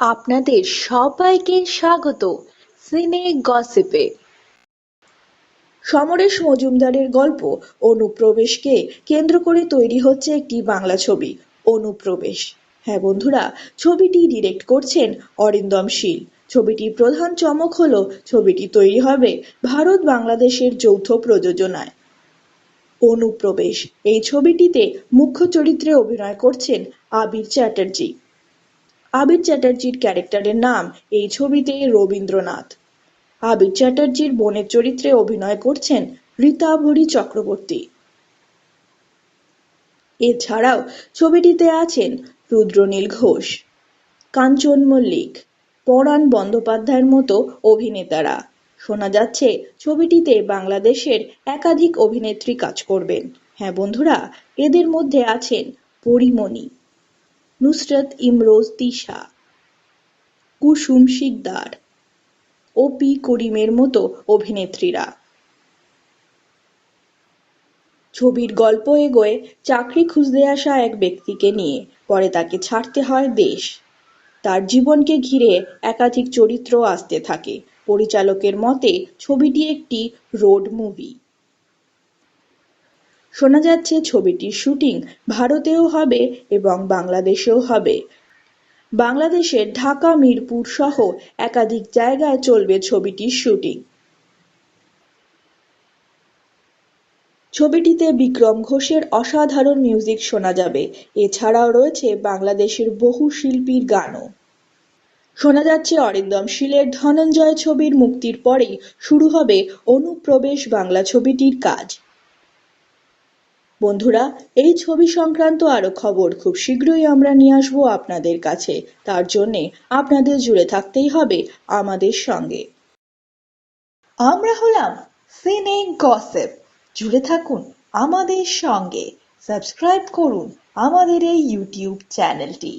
আপনাদের সবাইকে স্বাগত সিনে গসিপে। সমরেশ মজুমদারের গল্প অনুপ্রবেশকে কেন্দ্র করে তৈরি হচ্ছে একটি বাংলা ছবি অনুপ্রবেশ। হ্যাঁ বন্ধুরা, ছবিটি ডিরেক্ট করছেন অরিন্দম শীল। ছবিটির প্রধান চমক হলো ছবিটি তৈরি হবে ভারত বাংলাদেশের যৌথ প্রযোজনায়। অনুপ্রবেশ এই ছবিটিতে মুখ্য চরিত্রে অভিনয় করছেন আবির চ্যাটার্জি। আবির চ্যাটার্জির ক্যারেক্টারের নাম এই ছবিতে রবীন্দ্রনাথ। আবির চ্যাটার্জির বোনের চরিত্রে অভিনয় করছেন রীতাভরি চক্রবর্তী। এছাড়াও ছবিটিতে আছেন রুদ্রনীল ঘোষ, কাঞ্চন মল্লিক, পরাণ বন্দ্যোপাধ্যায়ের মতো অভিনেতারা। শোনা যাচ্ছে ছবিটিতে বাংলাদেশের একাধিক অভিনেত্রী কাজ করবেন। হ্যাঁ বন্ধুরা, এদের মধ্যে আছেন পরীমণি, নুসরত ইমরোজ তিশা, কুসুম শিকদার, ওপি করিমের মতো অভিনেত্রীরা। ছবির গল্প এগোয় চাকরি খুঁজতে আসা এক ব্যক্তিকে নিয়ে, পরে তাকে ছাড়তে হয় দেশ। তার জীবনকে ঘিরে একাধিক চরিত্র আসতে থাকে। পরিচালকের মতে ছবিটি একটি রোড মুভি। শোনা যাচ্ছে ছবিটির শুটিং ভারতেও হবে এবং বাংলাদেশেও হবে। বাংলাদেশের ঢাকা, মিরপুর সহ একাধিক জায়গায় চলবে ছবিটির শুটিং। ছবিটিতে বিক্রম ঘোষের অসাধারণ মিউজিক শোনা যাবে। এছাড়াও রয়েছে বাংলাদেশের বহু শিল্পীর গানও। শোনা যাচ্ছে অরিন্দম শীলের ধনঞ্জয় ছবির মুক্তির পরেই শুরু হবে অনুপ্রবেশ বাংলা ছবিটির কাজ। বন্ধুরা, এই ছবি সংক্রান্ত আরো খবর খুব শীঘ্রই আমরা নিয়ে আসবো আপনাদের কাছে। তার জন্যে আপনাদের জুড়ে থাকতেই হবে আমাদের সঙ্গে। আমরা হলাম সিনে গসিপ। জুড়ে থাকুন আমাদের সঙ্গে, সাবস্ক্রাইব করুন আমাদের এই ইউটিউব চ্যানেলটি।